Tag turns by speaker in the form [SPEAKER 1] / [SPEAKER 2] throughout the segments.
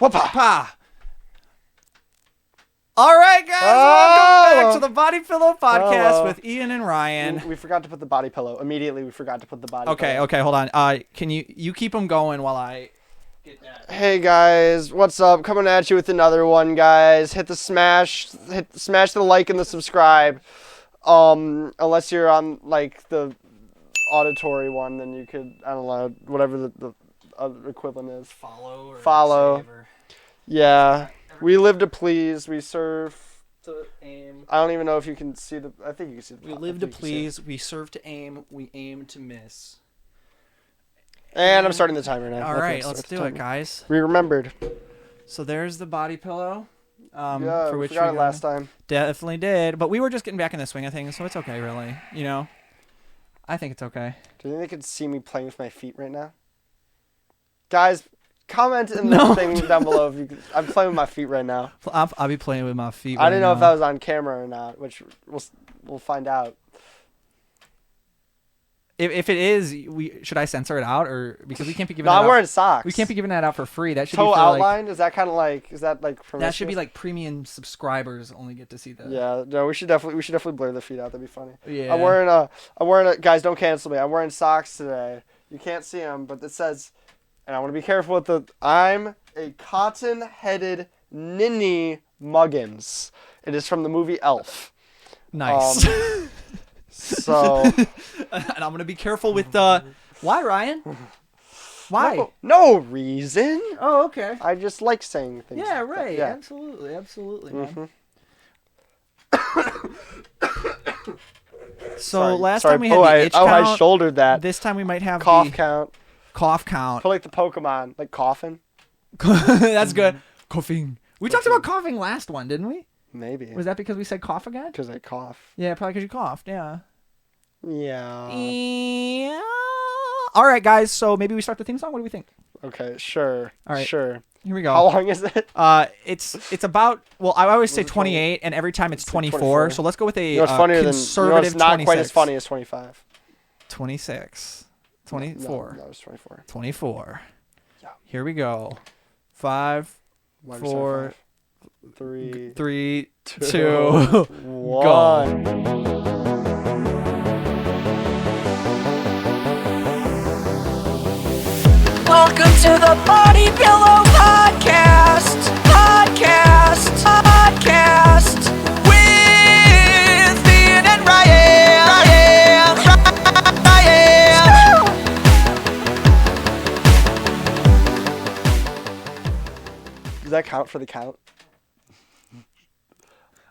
[SPEAKER 1] Whoopah.
[SPEAKER 2] Pa. All right, guys, welcome back to the Body Pillow Podcast with Ian and Ryan.
[SPEAKER 1] We forgot to put the body pillow. Immediately, we forgot to put the body pillow.
[SPEAKER 2] Okay, hold on. Can you keep them going while I get that?
[SPEAKER 1] Hey, guys, what's up? Coming at you with another one, guys. Hit the smash the like and the subscribe. Unless you're on, like, the auditory one, then you could, I don't know, whatever the other equivalent is.
[SPEAKER 2] Follow. Save or...
[SPEAKER 1] Yeah. We live to please. We serve
[SPEAKER 2] to aim.
[SPEAKER 1] I don't even know if you can see the... I think you can see the...
[SPEAKER 2] We live to please. We serve to aim. We aim to miss.
[SPEAKER 1] And I'm starting the timer now.
[SPEAKER 2] All right, let's do it, guys.
[SPEAKER 1] We remembered.
[SPEAKER 2] So there's the body pillow.
[SPEAKER 1] Yeah,
[SPEAKER 2] for which
[SPEAKER 1] we forgot it last time.
[SPEAKER 2] Definitely did. But we were just getting back in the swing of things, so it's okay, really. You know? I think it's okay.
[SPEAKER 1] Do you think they could see me playing with my feet right now? Guys... Comment in the thing down below if you could. I'm playing with my feet right now.
[SPEAKER 2] I'll be playing with my feet.
[SPEAKER 1] I didn't know if that was on camera or not, which we'll find out.
[SPEAKER 2] If it is, should I censor it out or because we can't be giving?
[SPEAKER 1] No, I'm wearing socks.
[SPEAKER 2] We can't be giving that out for free. That should
[SPEAKER 1] toe
[SPEAKER 2] be for
[SPEAKER 1] outlined. Is that kind of like? Is that like?
[SPEAKER 2] That should be like premium subscribers only get to see that.
[SPEAKER 1] Yeah, no, we should definitely blur the feet out. That'd be funny.
[SPEAKER 2] Yeah.
[SPEAKER 1] I'm wearing a. Guys, don't cancel me. I'm wearing socks today. You can't see them, but it says. And I want to be careful with I'm a cotton-headed ninny muggins. It is from the movie MILF.
[SPEAKER 2] Nice.
[SPEAKER 1] So.
[SPEAKER 2] And I'm going to be careful with why, Ryan? Why?
[SPEAKER 1] No reason.
[SPEAKER 2] Oh, okay.
[SPEAKER 1] I just like saying things.
[SPEAKER 2] Yeah,
[SPEAKER 1] like
[SPEAKER 2] right.
[SPEAKER 1] Yeah.
[SPEAKER 2] Absolutely.
[SPEAKER 1] Mm-hmm.
[SPEAKER 2] So last time we had the itch count.
[SPEAKER 1] I shouldered that.
[SPEAKER 2] This time we might have
[SPEAKER 1] cough count.
[SPEAKER 2] Cough count.
[SPEAKER 1] Put like the Pokemon, like coughing.
[SPEAKER 2] That's good. Coughing. We talked about coughing last one, didn't we?
[SPEAKER 1] Maybe.
[SPEAKER 2] Was that because we said cough again?
[SPEAKER 1] Because I cough.
[SPEAKER 2] Yeah, probably because you coughed. Yeah.
[SPEAKER 1] Yeah.
[SPEAKER 2] All right, guys. So maybe we start the theme song. What do we think?
[SPEAKER 1] Okay. Sure.
[SPEAKER 2] All right.
[SPEAKER 1] Sure.
[SPEAKER 2] Here we go.
[SPEAKER 1] How long is it?
[SPEAKER 2] It's about. Well, I always say 28, and every time it's 24. So let's go with a conservative.
[SPEAKER 1] It's not
[SPEAKER 2] 26.
[SPEAKER 1] quite as funny as 25.
[SPEAKER 2] 26. 24.
[SPEAKER 1] No, it was 24.
[SPEAKER 2] 24.
[SPEAKER 1] Yeah.
[SPEAKER 2] Here we go. 5, 4,
[SPEAKER 1] 3,
[SPEAKER 2] 2,
[SPEAKER 1] 1.
[SPEAKER 2] Go.
[SPEAKER 3] Welcome to the Body Pillow Podcast with Ian and Ryan.
[SPEAKER 1] Does that count for the count?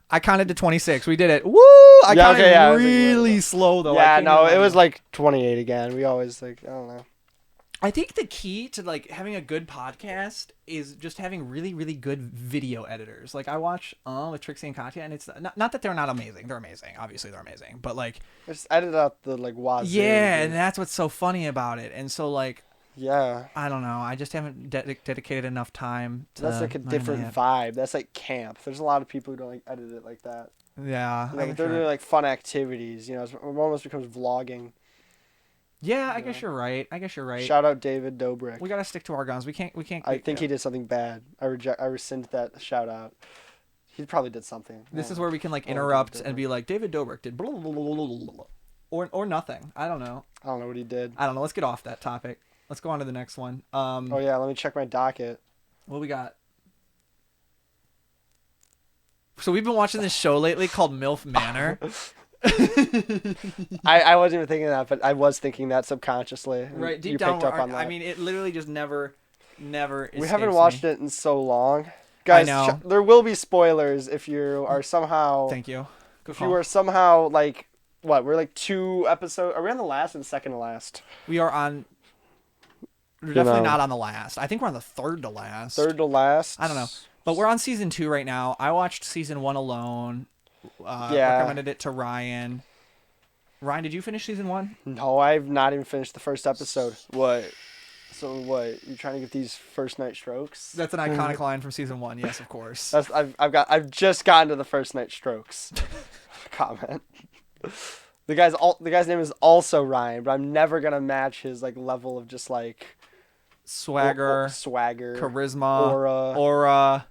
[SPEAKER 2] I counted to 26. We did it. Woo! I counted really slow though.
[SPEAKER 1] Yeah, no, it was like 28 again. We always like, I don't know.
[SPEAKER 2] I think the key to like having a good podcast is just having really, really good video editors. Like I watch with Trixie and Katya, and it's not that they're not amazing. They're amazing. Obviously, they're amazing. But like,
[SPEAKER 1] Just edit out the like wazoo.
[SPEAKER 2] yeah, and that's what's so funny about it. And so like,
[SPEAKER 1] yeah,
[SPEAKER 2] I don't know. I just haven't dedicated enough time to.
[SPEAKER 1] that's like a different vibe. That's like camp. There's a lot of people who don't like edit it like that.
[SPEAKER 2] Yeah,
[SPEAKER 1] You know, but they're doing like fun activities. You know, it almost becomes vlogging.
[SPEAKER 2] Yeah, I guess you're right.
[SPEAKER 1] Shout out David Dobrik.
[SPEAKER 2] We gotta stick to our guns. We can't.
[SPEAKER 1] I think he did something bad. I rescind that shout out. He probably did something.
[SPEAKER 2] This is where we can like interrupt and be like, David Dobrik did blah, blah, blah, blah, blah, or nothing. I don't know.
[SPEAKER 1] I don't know what he did.
[SPEAKER 2] I don't know. Let's get off that topic. Let's go on to the next one.
[SPEAKER 1] Oh yeah, let me check my docket.
[SPEAKER 2] What we got? So we've been watching this show lately called MILF Manor.
[SPEAKER 1] I wasn't even thinking that, but I was thinking that subconsciously.
[SPEAKER 2] Right, deep
[SPEAKER 1] you
[SPEAKER 2] down.
[SPEAKER 1] picked up on that.
[SPEAKER 2] I mean, it literally just never.
[SPEAKER 1] We haven't watched it in so long, guys.
[SPEAKER 2] I know.
[SPEAKER 1] There will be spoilers if you are somehow.
[SPEAKER 2] Thank you. Good
[SPEAKER 1] if
[SPEAKER 2] call.
[SPEAKER 1] you are somehow like what? We're like 2 episodes. Are we on the last or the second to last?
[SPEAKER 2] We are on. We're definitely not on the last. I think we're on the third to last.
[SPEAKER 1] Third to last.
[SPEAKER 2] I don't know, but we're on season 2 right now. I watched season 1 alone.
[SPEAKER 1] Yeah.
[SPEAKER 2] Recommended it to Ryan. Ryan, did you finish season 1?
[SPEAKER 1] No, I've not even finished the first episode. What? So what? You trying to get these first night strokes?
[SPEAKER 2] That's an iconic line from season 1. Yes, of course.
[SPEAKER 1] I've just gotten to the first night strokes. Comment. The guy's name is also Ryan, but I'm never gonna match his like level of just like
[SPEAKER 2] swagger,
[SPEAKER 1] swagger,
[SPEAKER 2] charisma, aura,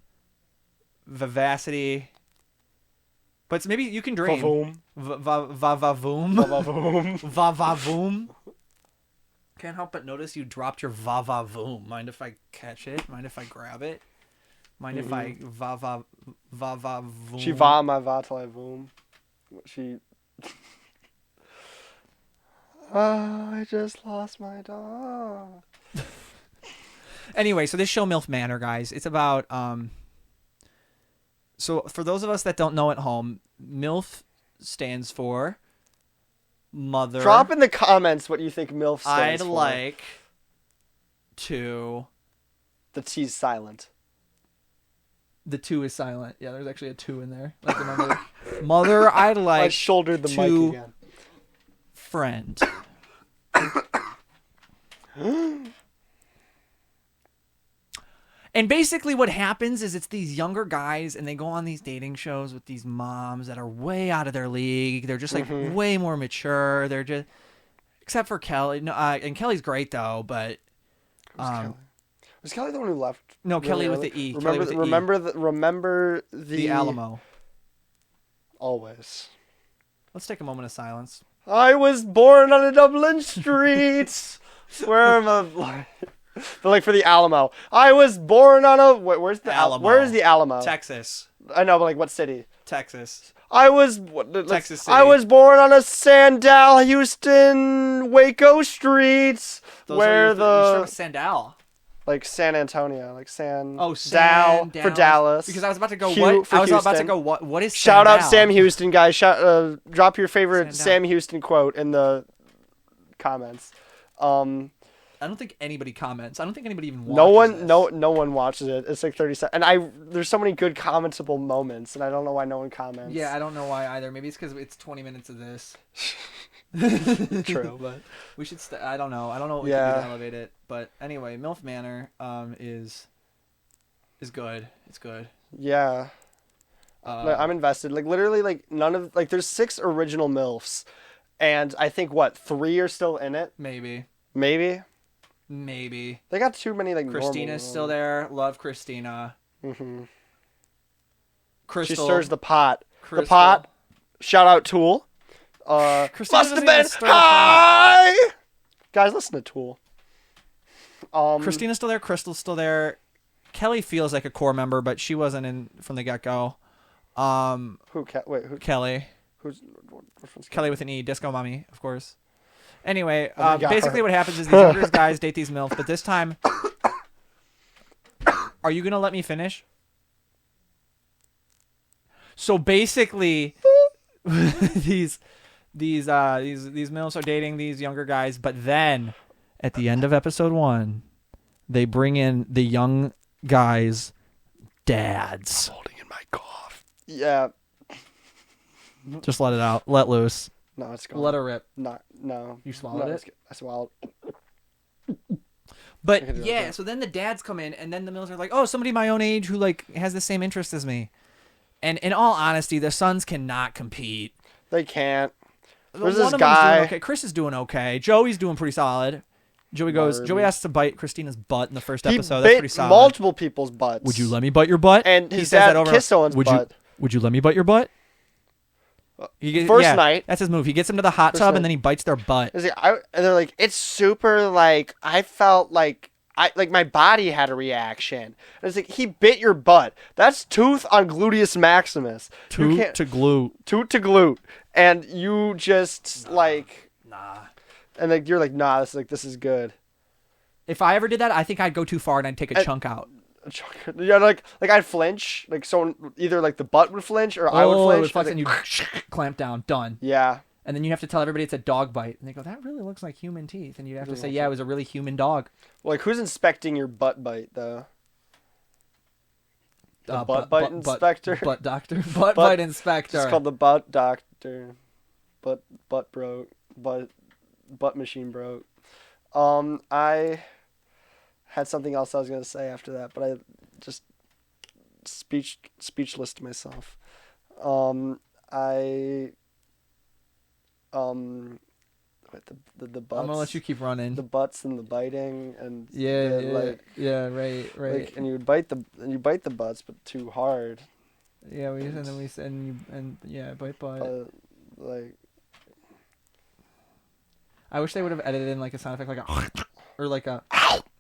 [SPEAKER 2] vivacity. But maybe you can dream.
[SPEAKER 1] Vavoom.
[SPEAKER 2] Vavavoom.
[SPEAKER 1] Vavoom.
[SPEAKER 2] Vavavoom. Can't help but notice you dropped your vavavoom. Mind if I catch it? Mind if I grab it? Mind if I vavavoom?
[SPEAKER 1] She va my va till I voom. She. I just lost my dog.
[SPEAKER 2] Anyway, so this show MILF Manor, guys, it's about so for those of us that don't know at home, MILF stands for mother.
[SPEAKER 1] Drop in the comments what you think MILF stands
[SPEAKER 2] I'd
[SPEAKER 1] for.
[SPEAKER 2] like to.
[SPEAKER 1] The T's silent.
[SPEAKER 2] The 2 is silent. Yeah, there's actually a 2 in there. Like remember, mother. I'd like.
[SPEAKER 1] I shouldered the
[SPEAKER 2] to
[SPEAKER 1] mic again.
[SPEAKER 2] Friend. And basically what happens is it's these younger guys and they go on these dating shows with these moms that are way out of their league. They're just like way more mature. They're just, except for Kelly. No, and Kelly's great though, but
[SPEAKER 1] Was Kelly the one who left?
[SPEAKER 2] No,
[SPEAKER 1] really
[SPEAKER 2] Kelly with
[SPEAKER 1] early?
[SPEAKER 2] the E.
[SPEAKER 1] Remember,
[SPEAKER 2] Kelly with the E.
[SPEAKER 1] remember
[SPEAKER 2] The Alamo.
[SPEAKER 1] Always.
[SPEAKER 2] Let's take a moment of silence.
[SPEAKER 1] I was born on a Dublin street. Where am I? But like for the Alamo, I was born on a. Where's the
[SPEAKER 2] Alamo.
[SPEAKER 1] Where's the Alamo?
[SPEAKER 2] Texas.
[SPEAKER 1] I know, but like what city?
[SPEAKER 2] Texas.
[SPEAKER 1] I was
[SPEAKER 2] Texas City.
[SPEAKER 1] I was born on a Sandal, Houston, Waco streets. Where
[SPEAKER 2] You start with Sandal.
[SPEAKER 1] like San Antonio, like San.
[SPEAKER 2] Oh,
[SPEAKER 1] Dal for Dallas.
[SPEAKER 2] Because I was about to go.
[SPEAKER 1] Hugh
[SPEAKER 2] What?
[SPEAKER 1] for
[SPEAKER 2] I was about to
[SPEAKER 1] Houston.
[SPEAKER 2] go. What is?
[SPEAKER 1] Shout out
[SPEAKER 2] Sandal?
[SPEAKER 1] Sam Houston, guys. Drop your favorite
[SPEAKER 2] Sandal.
[SPEAKER 1] Sam Houston quote in the comments.
[SPEAKER 2] I don't think anybody comments. I don't think anybody even watches
[SPEAKER 1] No one,
[SPEAKER 2] this.
[SPEAKER 1] no one watches it. It's like 30 seconds, and there's so many good commentable moments, and I don't know why no one comments.
[SPEAKER 2] Yeah, I don't know why either. Maybe it's because it's 20 minutes of this.
[SPEAKER 1] True, but
[SPEAKER 2] We should. I don't know. I don't know what we can do to elevate it. But anyway, MILF Manor is good. It's good.
[SPEAKER 1] yeah, like, I'm invested. Like literally, like none of there's 6 original MILFs, and I think 3 are still in it.
[SPEAKER 2] Maybe.
[SPEAKER 1] They got too many like.
[SPEAKER 2] Christina's still there. Love Christina.
[SPEAKER 1] Mm-hmm.
[SPEAKER 2] Crystal.
[SPEAKER 1] She stirs the pot.
[SPEAKER 2] Crystal.
[SPEAKER 1] The pot. Shout out Tool.
[SPEAKER 2] Christina
[SPEAKER 1] Must have
[SPEAKER 2] doesn't
[SPEAKER 1] been
[SPEAKER 2] even stir the pot.
[SPEAKER 1] high. Guys, listen to Tool.
[SPEAKER 2] Christina's still there. Crystal's still there. Kelly feels like a core member, but she wasn't in from the get go.
[SPEAKER 1] Who? Who?
[SPEAKER 2] Kelly.
[SPEAKER 1] Who's? Which one's
[SPEAKER 2] Kelly with an E. Disco Mommy, of course. Anyway,
[SPEAKER 1] Oh my God.
[SPEAKER 2] basically what happens is these younger guys date these MILFs, but this time... Are you going to let me finish? So basically, these MILFs are dating these younger guys, but then at the end of episode 1, they bring in the young guys' dads.
[SPEAKER 1] holding in my cough. Yeah.
[SPEAKER 2] Just let it out. Let loose.
[SPEAKER 1] No, it's gone.
[SPEAKER 2] Let her rip.
[SPEAKER 1] No.
[SPEAKER 2] You swallowed it?
[SPEAKER 1] I swallowed.
[SPEAKER 2] But
[SPEAKER 1] I can do
[SPEAKER 2] yeah,
[SPEAKER 1] that.
[SPEAKER 2] so then the dads come in, and then the MILFs are like, "Oh, somebody my own age who like has the same interest as me." And in all honesty, the sons cannot compete.
[SPEAKER 1] They can't.
[SPEAKER 2] One
[SPEAKER 1] There's
[SPEAKER 2] of
[SPEAKER 1] this
[SPEAKER 2] them's
[SPEAKER 1] guy.
[SPEAKER 2] doing okay. Chris is doing okay. Joey's doing pretty solid. Joey
[SPEAKER 1] Word.
[SPEAKER 2] has to bite Christina's butt in the first
[SPEAKER 1] He
[SPEAKER 2] episode. That's
[SPEAKER 1] bit
[SPEAKER 2] pretty solid.
[SPEAKER 1] multiple people's butts.
[SPEAKER 2] Would you let me bite your butt?
[SPEAKER 1] And
[SPEAKER 2] He
[SPEAKER 1] his
[SPEAKER 2] says
[SPEAKER 1] dad
[SPEAKER 2] that over.
[SPEAKER 1] kissed someone's butt.
[SPEAKER 2] Would you let me bite your butt?
[SPEAKER 1] First night.
[SPEAKER 2] That's his move. He gets them to the hot
[SPEAKER 1] First
[SPEAKER 2] tub
[SPEAKER 1] night.
[SPEAKER 2] and then he bites their butt.
[SPEAKER 1] And they're like, it's super like I felt like my body had a reaction. And it's like he bit your butt. That's tooth on gluteus maximus. You can't-
[SPEAKER 2] To glue.
[SPEAKER 1] toot to glute, and you just like
[SPEAKER 2] Nah.
[SPEAKER 1] and like you're like nah, this is good.
[SPEAKER 2] If I ever did that, I think I'd go too far and I'd take a chunk out.
[SPEAKER 1] Yeah, like I'd flinch, like someone either like the butt would flinch or I would
[SPEAKER 2] it
[SPEAKER 1] flinch.
[SPEAKER 2] flex
[SPEAKER 1] and
[SPEAKER 2] and
[SPEAKER 1] then-
[SPEAKER 2] you clamp down. Done.
[SPEAKER 1] yeah,
[SPEAKER 2] And then you have to tell everybody it's a dog bite. And they go, that really looks like human teeth. And you have to say, yeah, it was a really human dog.
[SPEAKER 1] well, like who's inspecting your butt bite though? The butt bite inspector.
[SPEAKER 2] Butt doctor. Butt bite inspector.
[SPEAKER 1] It's called the butt doctor. Butt broke. Butt machine broke. I had something else I was gonna say after that, but I just speechless to myself. the butts.
[SPEAKER 2] I'm gonna let you keep running.
[SPEAKER 1] The butts and the biting and
[SPEAKER 2] right.
[SPEAKER 1] like, and you bite the butts, but too hard.
[SPEAKER 2] Yeah, bite butt.
[SPEAKER 1] Like,
[SPEAKER 2] I wish they would have edited in like a sound effect, like a or like a.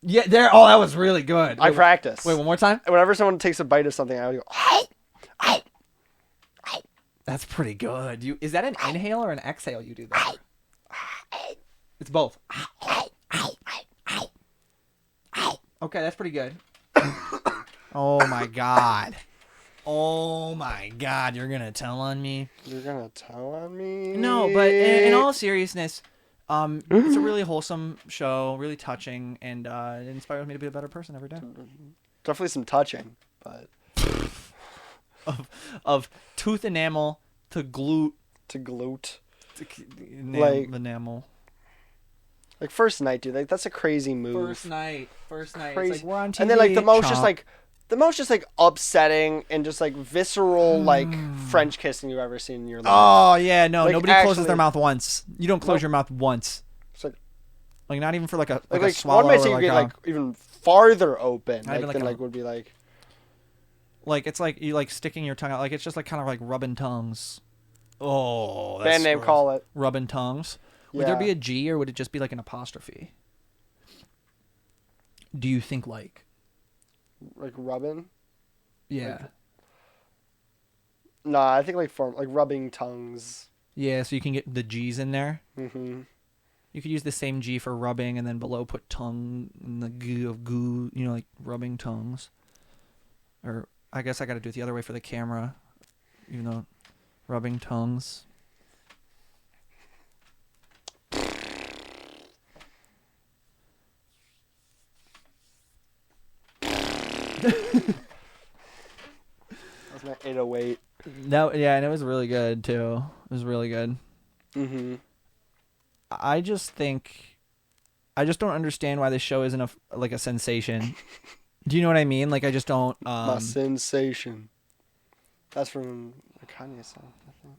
[SPEAKER 2] Yeah, there. Oh, that was really good.
[SPEAKER 1] I practice.
[SPEAKER 2] Wait, one more time.
[SPEAKER 1] Whenever someone takes a bite of something, I would go.
[SPEAKER 2] That's pretty good. Is that an inhale or an exhale? You do that. It's both. Okay, that's pretty good. Oh my god. Oh my god, you're gonna tell on me?
[SPEAKER 1] You're gonna tell on me?
[SPEAKER 2] No, but in all seriousness, it's a really wholesome show, really touching, and it inspires me to be a better person every day.
[SPEAKER 1] Definitely some touching, but
[SPEAKER 2] of tooth enamel to glute
[SPEAKER 1] to glute,
[SPEAKER 2] like enamel.
[SPEAKER 1] Like first night, dude. Like that's a crazy move.
[SPEAKER 2] First night.
[SPEAKER 1] Crazy.
[SPEAKER 2] It's like we're on TV.
[SPEAKER 1] And then like the most just like upsetting and just like visceral like French kissing you've ever seen in your life.
[SPEAKER 2] Oh yeah, no,
[SPEAKER 1] like,
[SPEAKER 2] nobody closes their mouth once. You don't close your mouth once.
[SPEAKER 1] It's like
[SPEAKER 2] not even for like a
[SPEAKER 1] like
[SPEAKER 2] swallow.
[SPEAKER 1] One might say
[SPEAKER 2] or
[SPEAKER 1] you get like even farther open, like than like would be like.
[SPEAKER 2] Like it's like you like sticking your tongue out. Like it's just like kind of like rubbing tongues. Oh, that's
[SPEAKER 1] band name,
[SPEAKER 2] gross.
[SPEAKER 1] call it
[SPEAKER 2] rubbing tongues. Would there be a G or would it just be like an apostrophe? Do you think like
[SPEAKER 1] rubbing?
[SPEAKER 2] Yeah.
[SPEAKER 1] Nah, I think like rubbing tongues.
[SPEAKER 2] Yeah, so you can get the G's in there.
[SPEAKER 1] Mm-hmm.
[SPEAKER 2] You could use the same G for rubbing and then below put tongue and the G of goo, like rubbing tongues. Or I guess I got to do it the other way for the camera. Rubbing tongues.
[SPEAKER 1] That's my 808.
[SPEAKER 2] No, yeah, and it was really good too. It was really good.
[SPEAKER 1] Mm-hmm.
[SPEAKER 2] I just don't understand why this show isn't a sensation. Do you know what I mean? Like I just don't.
[SPEAKER 1] My sensation. That's from a Kanye song, I think.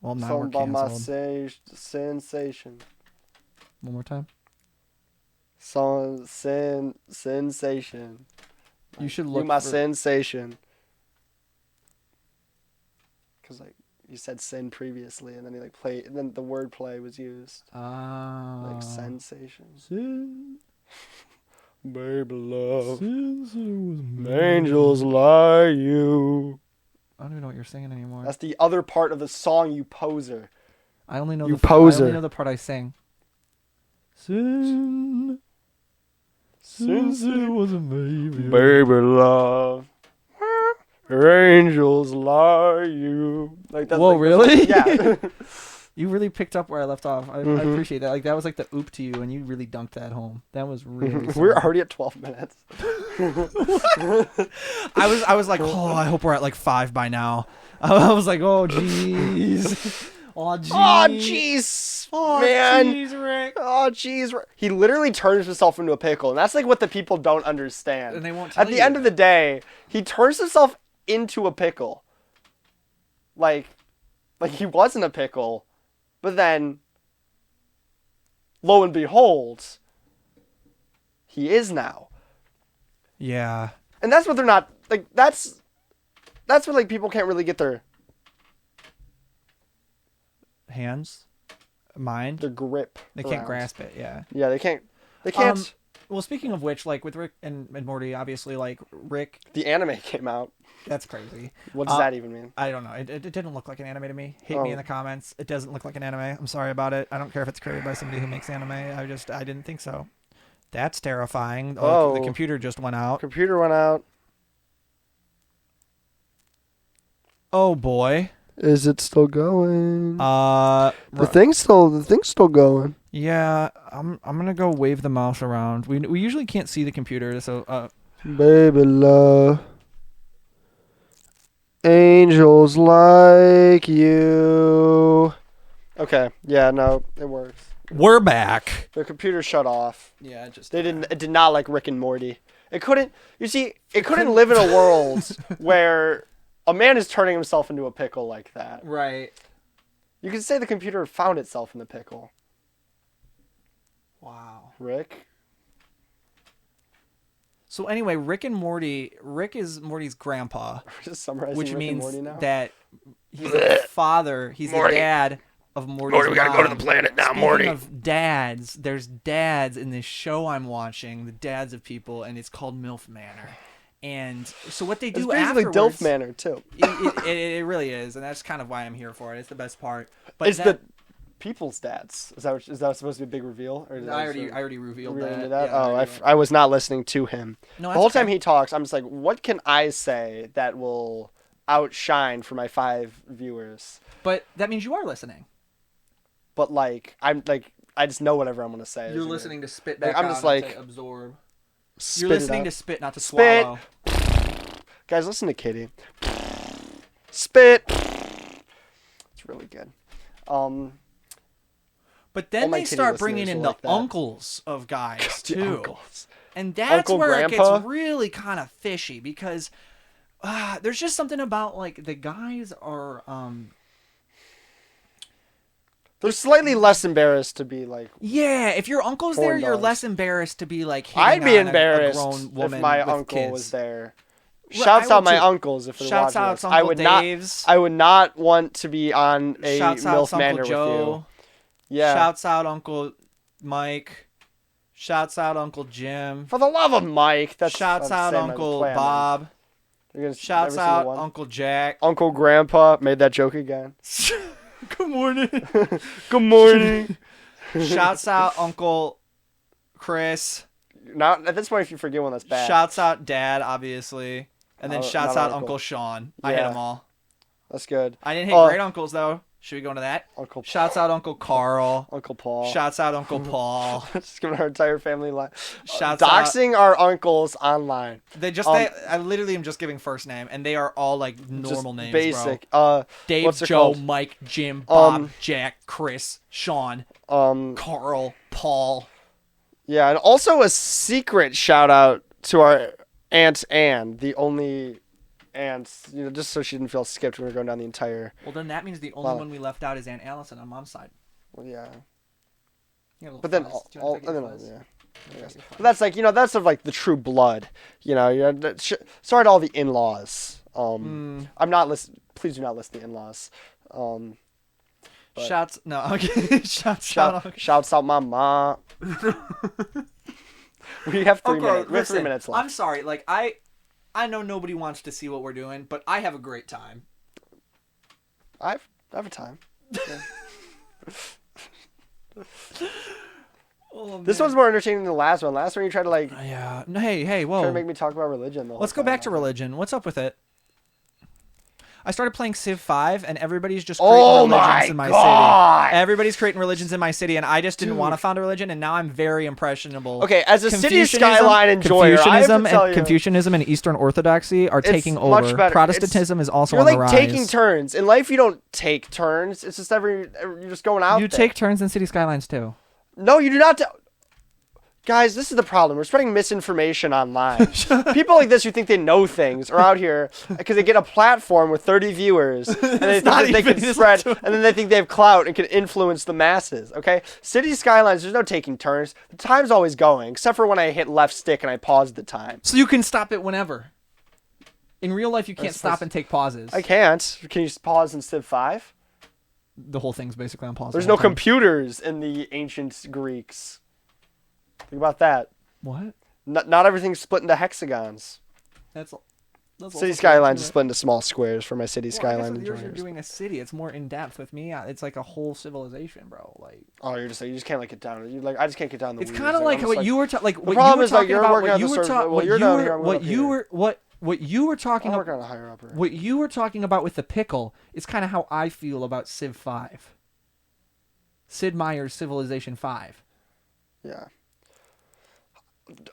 [SPEAKER 2] Well, now
[SPEAKER 1] Something
[SPEAKER 2] we're
[SPEAKER 1] about
[SPEAKER 2] canceled.
[SPEAKER 1] my sensation.
[SPEAKER 2] One more time.
[SPEAKER 1] Sensation.
[SPEAKER 2] You should look.
[SPEAKER 1] You my
[SPEAKER 2] for...
[SPEAKER 1] sensation. Because like you said sin previously, and then you play, and then the word play was used. Like sensation.
[SPEAKER 2] Sin.
[SPEAKER 1] Baby love.
[SPEAKER 2] Sin
[SPEAKER 1] Angels like you.
[SPEAKER 2] I don't even know what you're singing anymore.
[SPEAKER 1] That's the other part of the song, you poser.
[SPEAKER 2] I only know
[SPEAKER 1] you poser.
[SPEAKER 2] I only know the part I sing. Sin. Since it was a baby.
[SPEAKER 1] Baby love. Angels like you. Like that's.
[SPEAKER 2] Whoa,
[SPEAKER 1] like,
[SPEAKER 2] really?
[SPEAKER 1] Yeah.
[SPEAKER 2] You really picked up where I left off. I appreciate that. Like that was like the oop to you, and you really dunked that home. That was really.
[SPEAKER 1] We're already at 12 minutes.
[SPEAKER 2] I was like, oh, I hope we're at like 5 by now. I was like, oh jeez. Oh jeez.
[SPEAKER 1] Oh jeez.
[SPEAKER 2] Oh
[SPEAKER 1] man.
[SPEAKER 2] Jeez, Rick.
[SPEAKER 1] Oh jeez. He literally turns himself into a pickle, and that's like what the people don't understand.
[SPEAKER 2] And they won't tell
[SPEAKER 1] At the end of the day, he turns himself into a pickle. Like he wasn't a pickle. But then, lo and behold, he is now.
[SPEAKER 2] Yeah.
[SPEAKER 1] And that's what they're not, like, that's what, like, people can't really get their...
[SPEAKER 2] Hands? Mind?
[SPEAKER 1] Their grip
[SPEAKER 2] They can't
[SPEAKER 1] around.
[SPEAKER 2] grasp it, yeah.
[SPEAKER 1] Yeah, they can't...
[SPEAKER 2] Well, speaking of which, like, with Rick and Morty, obviously, like, Rick...
[SPEAKER 1] The anime came out.
[SPEAKER 2] That's crazy.
[SPEAKER 1] What does that even mean?
[SPEAKER 2] I don't know. It didn't look like an anime to me. Hate me in the comments. It doesn't look like an anime. I'm sorry about it. I don't care if it's created by somebody who makes anime. I didn't think so. That's terrifying. Oh, the computer just went out.
[SPEAKER 1] Computer went out.
[SPEAKER 2] Oh boy.
[SPEAKER 1] Is it still going?
[SPEAKER 2] The
[SPEAKER 1] thing's still going.
[SPEAKER 2] Yeah, I'm gonna go wave the mouse around. We usually can't see the computer, so
[SPEAKER 1] Baby love. Angels like you. Okay. Yeah, no, it works.
[SPEAKER 2] We're back.
[SPEAKER 1] The computer shut off.
[SPEAKER 2] Yeah, it
[SPEAKER 1] did not like Rick and Morty. It couldn't live in a world where a man is turning himself into a pickle like that.
[SPEAKER 2] Right.
[SPEAKER 1] You could say the computer found itself in the pickle.
[SPEAKER 2] Wow.
[SPEAKER 1] Rick?
[SPEAKER 2] So anyway, Rick is Morty's grandpa,
[SPEAKER 1] We're just summarizing
[SPEAKER 2] which
[SPEAKER 1] Rick and
[SPEAKER 2] means
[SPEAKER 1] Morty now.
[SPEAKER 2] that he's the father, he's
[SPEAKER 1] Morty.
[SPEAKER 2] the dad of Morty's
[SPEAKER 1] Morty, we gotta go to
[SPEAKER 2] mom.
[SPEAKER 1] the planet now,
[SPEAKER 2] Speaking
[SPEAKER 1] Morty.
[SPEAKER 2] of dads, there's dads in this show I'm watching, the dads of people, and it's called MILF Manor. And so what they
[SPEAKER 1] It's
[SPEAKER 2] do
[SPEAKER 1] basically
[SPEAKER 2] afterwards...
[SPEAKER 1] Dilf Manor, too.
[SPEAKER 2] It really is, and that's kind of why I'm here for it. It's the best part. But
[SPEAKER 1] It's the people's dads. Is that supposed to be a big reveal? Or
[SPEAKER 2] I already revealed
[SPEAKER 1] really
[SPEAKER 2] that.
[SPEAKER 1] into that?
[SPEAKER 2] Yeah, I
[SPEAKER 1] Oh,
[SPEAKER 2] already
[SPEAKER 1] I was not listening to him.
[SPEAKER 2] No,
[SPEAKER 1] The
[SPEAKER 2] that's
[SPEAKER 1] whole
[SPEAKER 2] okay.
[SPEAKER 1] time he talks, I'm just like, what can I say that will outshine for my 5 viewers?
[SPEAKER 2] But that means you are listening.
[SPEAKER 1] But like, I just know whatever I'm gonna say.
[SPEAKER 2] You're
[SPEAKER 1] Is
[SPEAKER 2] listening to spit
[SPEAKER 1] Like,
[SPEAKER 2] back
[SPEAKER 1] I'm
[SPEAKER 2] out
[SPEAKER 1] just
[SPEAKER 2] and
[SPEAKER 1] like,
[SPEAKER 2] to absorb.
[SPEAKER 1] spit
[SPEAKER 2] You're
[SPEAKER 1] it
[SPEAKER 2] listening
[SPEAKER 1] out.
[SPEAKER 2] to spit, not to
[SPEAKER 1] Spit.
[SPEAKER 2] swallow.
[SPEAKER 1] Guys, listen to Kitty. Spit. It's really good.
[SPEAKER 2] But
[SPEAKER 1] All
[SPEAKER 2] then
[SPEAKER 1] my
[SPEAKER 2] they
[SPEAKER 1] kitty
[SPEAKER 2] start bringing
[SPEAKER 1] listeners
[SPEAKER 2] in
[SPEAKER 1] will
[SPEAKER 2] the
[SPEAKER 1] like that.
[SPEAKER 2] uncles of guys
[SPEAKER 1] The
[SPEAKER 2] too.
[SPEAKER 1] uncles.
[SPEAKER 2] And that's
[SPEAKER 1] Uncle
[SPEAKER 2] where it
[SPEAKER 1] Grandpa?
[SPEAKER 2] gets really kind of fishy because there's just something about like the guys are
[SPEAKER 1] They're slightly less embarrassed to be like.
[SPEAKER 2] yeah, if your uncle's there,
[SPEAKER 1] Horn
[SPEAKER 2] you're
[SPEAKER 1] dogs.
[SPEAKER 2] less embarrassed to be like hitting
[SPEAKER 1] I'd be
[SPEAKER 2] on
[SPEAKER 1] embarrassed
[SPEAKER 2] a grown woman
[SPEAKER 1] if my
[SPEAKER 2] with
[SPEAKER 1] uncle
[SPEAKER 2] kids.
[SPEAKER 1] was there.
[SPEAKER 2] Well,
[SPEAKER 1] Shouts
[SPEAKER 2] I
[SPEAKER 1] out
[SPEAKER 2] would
[SPEAKER 1] my
[SPEAKER 2] too.
[SPEAKER 1] uncles if they're
[SPEAKER 2] Shouts
[SPEAKER 1] watching
[SPEAKER 2] out
[SPEAKER 1] this.
[SPEAKER 2] to
[SPEAKER 1] I
[SPEAKER 2] Uncle
[SPEAKER 1] would
[SPEAKER 2] Dave's.
[SPEAKER 1] not. I would not want to be on a
[SPEAKER 2] Shouts out
[SPEAKER 1] MILF
[SPEAKER 2] to
[SPEAKER 1] Manor
[SPEAKER 2] Uncle Joe.
[SPEAKER 1] with you. Yeah.
[SPEAKER 2] Shouts out Uncle Mike. Shouts out Uncle Jim.
[SPEAKER 1] For the love of Mike. That's
[SPEAKER 2] Shouts
[SPEAKER 1] I'm
[SPEAKER 2] out
[SPEAKER 1] saying my
[SPEAKER 2] Uncle
[SPEAKER 1] plan, man.
[SPEAKER 2] Bob.
[SPEAKER 1] You're gonna-
[SPEAKER 2] Shouts
[SPEAKER 1] every single
[SPEAKER 2] out
[SPEAKER 1] one?
[SPEAKER 2] Uncle Jack.
[SPEAKER 1] Uncle Grandpa made that joke again.
[SPEAKER 2] Good morning.
[SPEAKER 1] Good morning.
[SPEAKER 2] Shouts out Uncle Chris.
[SPEAKER 1] Not at this point. If you forget one, that's bad.
[SPEAKER 2] Shouts out Dad, obviously. And then shouts
[SPEAKER 1] another
[SPEAKER 2] out
[SPEAKER 1] uncle.
[SPEAKER 2] Uncle Sean. I hit
[SPEAKER 1] Yeah.
[SPEAKER 2] them all.
[SPEAKER 1] That's good.
[SPEAKER 2] I didn't hit great uncles, though. Should we go into that?
[SPEAKER 1] Uncle
[SPEAKER 2] Shouts out Uncle Carl.
[SPEAKER 1] Uncle Paul.
[SPEAKER 2] Shouts out Uncle Paul.
[SPEAKER 1] Just giving our entire family life.
[SPEAKER 2] Shouts out.
[SPEAKER 1] Doxing our uncles online.
[SPEAKER 2] I literally am just giving first name, and they are all like normal
[SPEAKER 1] Just
[SPEAKER 2] names,
[SPEAKER 1] basic.
[SPEAKER 2] bro. Dave,
[SPEAKER 1] what's it
[SPEAKER 2] Joe,
[SPEAKER 1] called?
[SPEAKER 2] Mike, Jim, Bob,
[SPEAKER 1] Um,
[SPEAKER 2] Jack, Chris, Sean,
[SPEAKER 1] Um,
[SPEAKER 2] Carl, Paul.
[SPEAKER 1] yeah, and also a secret shout out to our Aunt Anne, the only aunt, just so she didn't feel skipped when we were going down the entire.
[SPEAKER 2] Well, then that means the only one we left out is Aunt Allison on Mom's side.
[SPEAKER 1] Well, yeah.
[SPEAKER 2] You got a little
[SPEAKER 1] But then
[SPEAKER 2] fuzz. Do you wanna take your fuzz?
[SPEAKER 1] yeah. I guess. But that's like that's of like the true blood, sorry to all the in-laws. I'm not listen. Please do not list the in-laws. But-
[SPEAKER 2] Shouts no, okay. Shouts out.
[SPEAKER 1] Shouts out my mom. We have 3
[SPEAKER 2] Okay,
[SPEAKER 1] minutes. We have 3
[SPEAKER 2] listen,
[SPEAKER 1] minutes left.
[SPEAKER 2] I'm sorry. Like I know nobody wants to see what we're doing, but I have a great time.
[SPEAKER 1] I have a time.
[SPEAKER 2] Oh,
[SPEAKER 1] This one's more entertaining than the last one. Last one you tried to like
[SPEAKER 2] yeah. Hey, whoa.
[SPEAKER 1] try to make me talk about religion. The whole
[SPEAKER 2] Let's go
[SPEAKER 1] time.
[SPEAKER 2] back to religion. What's up with it? I started playing Civ 5, and everybody's just creating
[SPEAKER 1] Oh
[SPEAKER 2] religions
[SPEAKER 1] my
[SPEAKER 2] in my
[SPEAKER 1] God!
[SPEAKER 2] city. Everybody's creating religions in my city, and I just didn't want to found a religion, and now I'm very impressionable.
[SPEAKER 1] Okay, as a city
[SPEAKER 2] Confucianism-
[SPEAKER 1] skyline enjoyer, I have to tell you,
[SPEAKER 2] Confucianism and Eastern Orthodoxy are taking
[SPEAKER 1] much
[SPEAKER 2] over.
[SPEAKER 1] better.
[SPEAKER 2] Protestantism is also
[SPEAKER 1] you're
[SPEAKER 2] on
[SPEAKER 1] like
[SPEAKER 2] the rise.
[SPEAKER 1] taking turns in life. You don't take turns. It's just you're just going out.
[SPEAKER 2] You
[SPEAKER 1] there.
[SPEAKER 2] take turns in city skylines too.
[SPEAKER 1] No, you do not. Guys, this is the problem. We're spreading misinformation online. People like this who think they know things are out here because they get a platform with 30 viewers and they think that they can spread, and then they think they have clout and can influence the masses. Okay, city skylines. There's no taking turns. The time's always going, except for when I hit left stick and I pause the time.
[SPEAKER 2] So you can stop it whenever. In real life, you can't stop and take pauses.
[SPEAKER 1] I can't. Can you pause in Civ 5?
[SPEAKER 2] The whole thing's basically on pause.
[SPEAKER 1] There's
[SPEAKER 2] the
[SPEAKER 1] no
[SPEAKER 2] whole time.
[SPEAKER 1] computers in the ancient Greeks. Think about that.
[SPEAKER 2] What?
[SPEAKER 1] Not everything's split into hexagons.
[SPEAKER 2] That's
[SPEAKER 1] City skylines is split into small squares for my city skyline
[SPEAKER 2] You're
[SPEAKER 1] enjoyers.
[SPEAKER 2] doing a city. It's more in depth. With me, it's like a whole civilization, bro. Like
[SPEAKER 1] Oh, you just can't like get down. You like I just can't get down the.
[SPEAKER 2] it's
[SPEAKER 1] weeds.
[SPEAKER 2] kind of like
[SPEAKER 1] I'm
[SPEAKER 2] what
[SPEAKER 1] just
[SPEAKER 2] you were like. What
[SPEAKER 1] problem
[SPEAKER 2] you were
[SPEAKER 1] is, like,
[SPEAKER 2] talking
[SPEAKER 1] you're
[SPEAKER 2] about.
[SPEAKER 1] working
[SPEAKER 2] What
[SPEAKER 1] on
[SPEAKER 2] you
[SPEAKER 1] the
[SPEAKER 2] were
[SPEAKER 1] surface.
[SPEAKER 2] talking.
[SPEAKER 1] Well,
[SPEAKER 2] What
[SPEAKER 1] you're
[SPEAKER 2] you
[SPEAKER 1] down
[SPEAKER 2] were.
[SPEAKER 1] here, I'm
[SPEAKER 2] What
[SPEAKER 1] up
[SPEAKER 2] you
[SPEAKER 1] here.
[SPEAKER 2] were. What you were talking
[SPEAKER 1] I'm
[SPEAKER 2] about.
[SPEAKER 1] working on a higher upper.
[SPEAKER 2] What you were talking about with the pickle is kind of how I feel about Civ 5. Sid Meier's Civilization 5.
[SPEAKER 1] Yeah.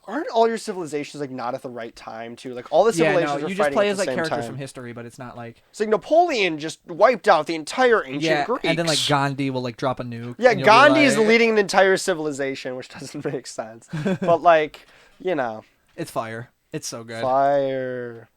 [SPEAKER 1] Aren't all your civilizations like not at the right time too? Like all the
[SPEAKER 2] Yeah,
[SPEAKER 1] civilizations
[SPEAKER 2] no,
[SPEAKER 1] are
[SPEAKER 2] you just
[SPEAKER 1] fighting
[SPEAKER 2] play
[SPEAKER 1] at
[SPEAKER 2] as
[SPEAKER 1] the
[SPEAKER 2] like
[SPEAKER 1] same
[SPEAKER 2] characters
[SPEAKER 1] time.
[SPEAKER 2] from history, but it's not like
[SPEAKER 1] It's like Napoleon just wiped out the entire ancient
[SPEAKER 2] yeah,
[SPEAKER 1] Greeks.
[SPEAKER 2] and then like Gandhi will like drop a nuke.
[SPEAKER 1] Yeah,
[SPEAKER 2] and you'll be
[SPEAKER 1] Gandhi is
[SPEAKER 2] like,
[SPEAKER 1] leading an entire civilization, which doesn't make sense. But like,
[SPEAKER 2] It's fire. It's so good.
[SPEAKER 1] fire.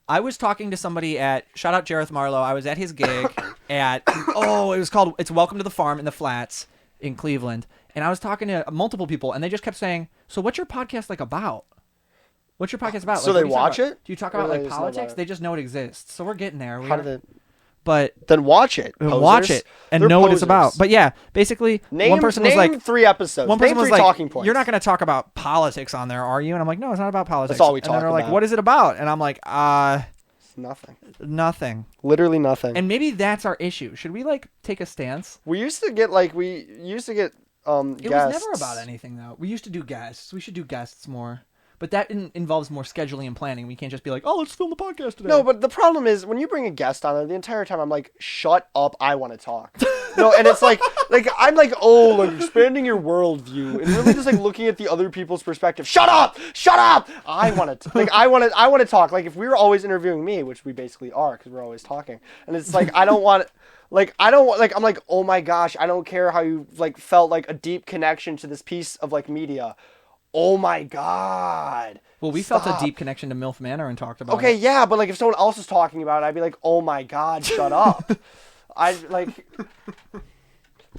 [SPEAKER 2] I was talking to somebody at shout out Jareth Marlowe. I was at his gig. at it's Welcome to the Farm in the Flats in Cleveland, and I was talking to multiple people, and they just kept saying, "So what's your podcast like about? What's your podcast about?"
[SPEAKER 1] So
[SPEAKER 2] like,
[SPEAKER 1] they watch it?
[SPEAKER 2] Do you talk
[SPEAKER 1] Or
[SPEAKER 2] about
[SPEAKER 1] they
[SPEAKER 2] like
[SPEAKER 1] just know about
[SPEAKER 2] politics?
[SPEAKER 1] it?
[SPEAKER 2] They just know it exists. So we're getting there.
[SPEAKER 1] How do they?
[SPEAKER 2] But
[SPEAKER 1] Then watch it.
[SPEAKER 2] watch
[SPEAKER 1] posers.
[SPEAKER 2] it and
[SPEAKER 1] They're
[SPEAKER 2] know what it's about.
[SPEAKER 1] posers.
[SPEAKER 2] But yeah, basically,
[SPEAKER 1] Name,
[SPEAKER 2] one person was
[SPEAKER 1] name
[SPEAKER 2] like,
[SPEAKER 1] 3 episodes.
[SPEAKER 2] one person
[SPEAKER 1] name 3
[SPEAKER 2] was like,
[SPEAKER 1] talking points.
[SPEAKER 2] "You're not going to talk about politics on there, are you?" And I'm like, "No, it's not about politics."
[SPEAKER 1] That's all we
[SPEAKER 2] And then
[SPEAKER 1] talk
[SPEAKER 2] they're like,
[SPEAKER 1] about.
[SPEAKER 2] "What is it about?" And I'm like,
[SPEAKER 1] It's nothing.
[SPEAKER 2] nothing."
[SPEAKER 1] Literally nothing.
[SPEAKER 2] And maybe that's our issue. Should we like take a stance?
[SPEAKER 1] we used to get
[SPEAKER 2] It
[SPEAKER 1] guests.
[SPEAKER 2] was never about anything though. We used to do guests. We should do guests more. But that involves more scheduling and planning. We can't just be like, "Oh, let's film the podcast today."
[SPEAKER 1] No, but the problem is when you bring a guest on there, the entire time I'm like, "Shut up! I want to talk." No, and it's like I'm like, "Oh, like expanding your worldview and really just like looking at the other people's perspective." Shut up! Shut up! I want to I want to talk. Like if we were always interviewing me, which we basically are because we're always talking, and it's like I don't want. Like I don't want. Like I'm like, "Oh my gosh! I don't care how you like felt like a deep connection to this piece of like media." Oh my god.
[SPEAKER 2] Well, we felt a
[SPEAKER 1] Stop.
[SPEAKER 2] deep connection to MILF Manor and talked about
[SPEAKER 1] Okay,
[SPEAKER 2] it.
[SPEAKER 1] yeah, but like if someone else was talking about it, I'd be like, "Oh my god, shut up." I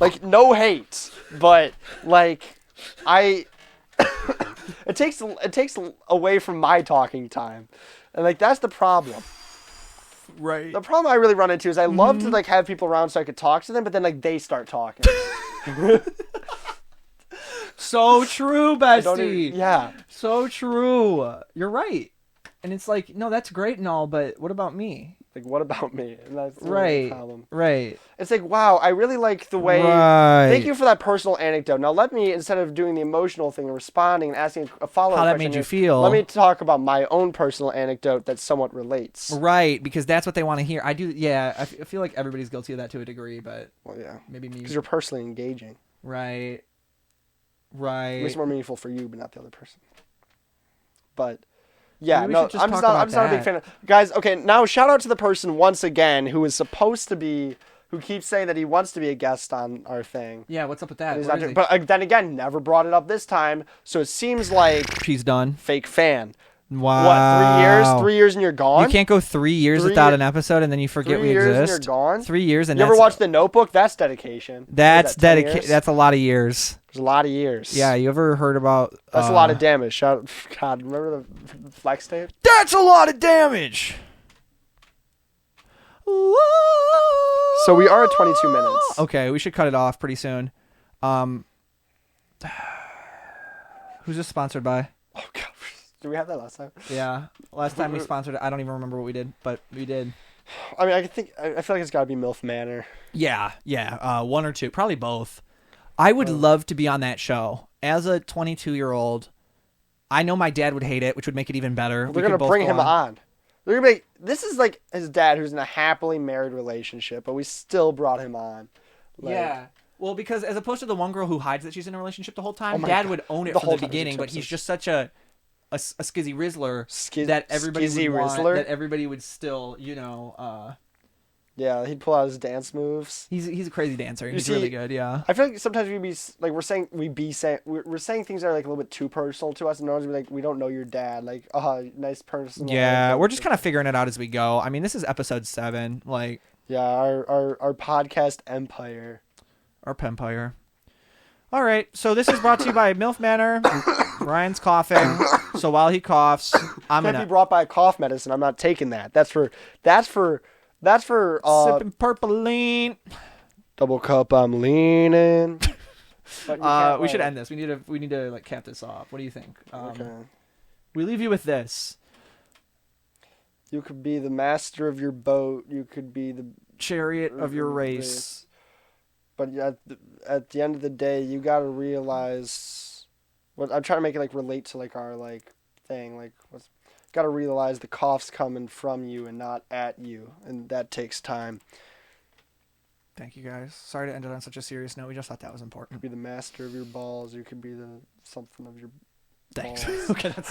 [SPEAKER 1] like no hate, but like it takes away from my talking time. And like that's the problem.
[SPEAKER 2] Right.
[SPEAKER 1] The problem I really run into is I love to like have people around so I could talk to them, but then like they start talking.
[SPEAKER 2] So true,
[SPEAKER 1] I don't
[SPEAKER 2] bestie.
[SPEAKER 1] even- yeah.
[SPEAKER 2] So true. You're right. And it's like, no, that's great and all, but what about me?
[SPEAKER 1] Like what about me? And that's the
[SPEAKER 2] Right.
[SPEAKER 1] problem.
[SPEAKER 2] Right.
[SPEAKER 1] It's like, wow, I really like the way.
[SPEAKER 2] Right.
[SPEAKER 1] Thank you for that personal anecdote. Now let me, instead of doing the emotional thing and responding and asking a follow-up
[SPEAKER 2] How that
[SPEAKER 1] question,
[SPEAKER 2] made you feel.
[SPEAKER 1] let me talk about my own personal anecdote that somewhat relates.
[SPEAKER 2] Right, because that's what they want to hear. I do, yeah. I feel like everybody's guilty of that to a degree, but
[SPEAKER 1] Well, yeah,
[SPEAKER 2] maybe me.
[SPEAKER 1] because you're personally engaging.
[SPEAKER 2] Right.
[SPEAKER 1] It
[SPEAKER 2] Right.
[SPEAKER 1] makes it more meaningful for you, but not the other person. But yeah,
[SPEAKER 2] Maybe we
[SPEAKER 1] no,
[SPEAKER 2] should just
[SPEAKER 1] I'm
[SPEAKER 2] talk
[SPEAKER 1] just not.
[SPEAKER 2] about
[SPEAKER 1] I'm just not a big
[SPEAKER 2] that.
[SPEAKER 1] fan of guys. Okay, now shout out to the person once again who is supposed to be, who keeps saying that he wants to be a guest on our thing.
[SPEAKER 2] Yeah, what's up with that?
[SPEAKER 1] He's
[SPEAKER 2] Where
[SPEAKER 1] not
[SPEAKER 2] is
[SPEAKER 1] doing-
[SPEAKER 2] he?
[SPEAKER 1] but then again, never brought it up this time. So it seems like
[SPEAKER 2] She's done.
[SPEAKER 1] fake fan.
[SPEAKER 2] Wow.
[SPEAKER 1] What, 3 years? 3 years and you're gone?
[SPEAKER 2] You can't go 3 years
[SPEAKER 1] 3
[SPEAKER 2] without
[SPEAKER 1] year-
[SPEAKER 2] an episode and then you forget
[SPEAKER 1] 3
[SPEAKER 2] we
[SPEAKER 1] years
[SPEAKER 2] exist.
[SPEAKER 1] and you're gone?
[SPEAKER 2] 3 years and
[SPEAKER 1] You ever
[SPEAKER 2] that's,
[SPEAKER 1] watch The Notebook? That's dedication.
[SPEAKER 2] that's
[SPEAKER 1] What is that, 10
[SPEAKER 2] dedication.
[SPEAKER 1] years?
[SPEAKER 2] That's a lot of years.
[SPEAKER 1] There's a lot of years.
[SPEAKER 2] Yeah, you ever heard about?
[SPEAKER 1] That's a lot of damage. God, remember the flex tape?
[SPEAKER 2] That's a lot of damage.
[SPEAKER 1] So we are at 22 minutes.
[SPEAKER 2] Okay, we should cut it off pretty soon. Who's this sponsored by?
[SPEAKER 1] Oh, God. Did we have that last time?
[SPEAKER 2] Yeah, last time we sponsored it, I don't even remember what we did, but we did.
[SPEAKER 1] I mean, I feel like it's got to be MILF Manor.
[SPEAKER 2] Yeah, one or two, probably both. I would love to be on that show as a 22-year-old. I know my dad would hate it, which would make it even better.
[SPEAKER 1] They're
[SPEAKER 2] We
[SPEAKER 1] going
[SPEAKER 2] could
[SPEAKER 1] to
[SPEAKER 2] both
[SPEAKER 1] bring
[SPEAKER 2] go
[SPEAKER 1] him on. They're gonna be. This is like his dad who's in a happily married relationship, but we still brought him on. Like,
[SPEAKER 2] Yeah. Well, because as opposed to the one girl who hides that she's in a relationship the whole time,
[SPEAKER 1] Oh my
[SPEAKER 2] Dad
[SPEAKER 1] God.
[SPEAKER 2] would own it
[SPEAKER 1] The
[SPEAKER 2] from
[SPEAKER 1] whole
[SPEAKER 2] the
[SPEAKER 1] time,
[SPEAKER 2] beginning. But he's just such a skizzy rizzler that everybody
[SPEAKER 1] skizzy
[SPEAKER 2] would want,
[SPEAKER 1] rizzler?
[SPEAKER 2] that everybody would still,
[SPEAKER 1] Yeah, he'd pull out his dance moves.
[SPEAKER 2] he's a crazy dancer. He's
[SPEAKER 1] see,
[SPEAKER 2] really good. Yeah.
[SPEAKER 1] I feel like sometimes we're saying things that are like a little bit too personal to us, and no one's like, we don't know your dad. Like, nice person.
[SPEAKER 2] Yeah, we're just kind of figuring it out as we go. I mean, this is episode 7, like
[SPEAKER 1] Yeah, our podcast empire.
[SPEAKER 2] our Pempire. All right, so this is brought to you by MILF Manor. Ryan's coughing, so while he coughs, I'm
[SPEAKER 1] Can't be
[SPEAKER 2] gonna
[SPEAKER 1] brought by cough medicine. I'm not taking that. That's for
[SPEAKER 2] sipping purpleine.
[SPEAKER 1] double cup. I'm leaning. But you can't
[SPEAKER 2] We should
[SPEAKER 1] wait.
[SPEAKER 2] end this. We need to like cap this off. What do you think?
[SPEAKER 1] Okay.
[SPEAKER 2] We leave you with this.
[SPEAKER 1] You could be the master of your boat. You could be the.
[SPEAKER 2] Chariot of your race.
[SPEAKER 1] But at the end of the day, you gotta realize. What I'm trying to make it like relate to like our like thing like gotta realize the cough's coming from you and not at you, and that takes time.
[SPEAKER 2] Thank you guys. Sorry to end it on such a serious note. We just thought that was
[SPEAKER 1] You
[SPEAKER 2] important.
[SPEAKER 1] could be the master of your balls. You could be the something of your.
[SPEAKER 2] Thanks.
[SPEAKER 1] balls.
[SPEAKER 2] Okay, that's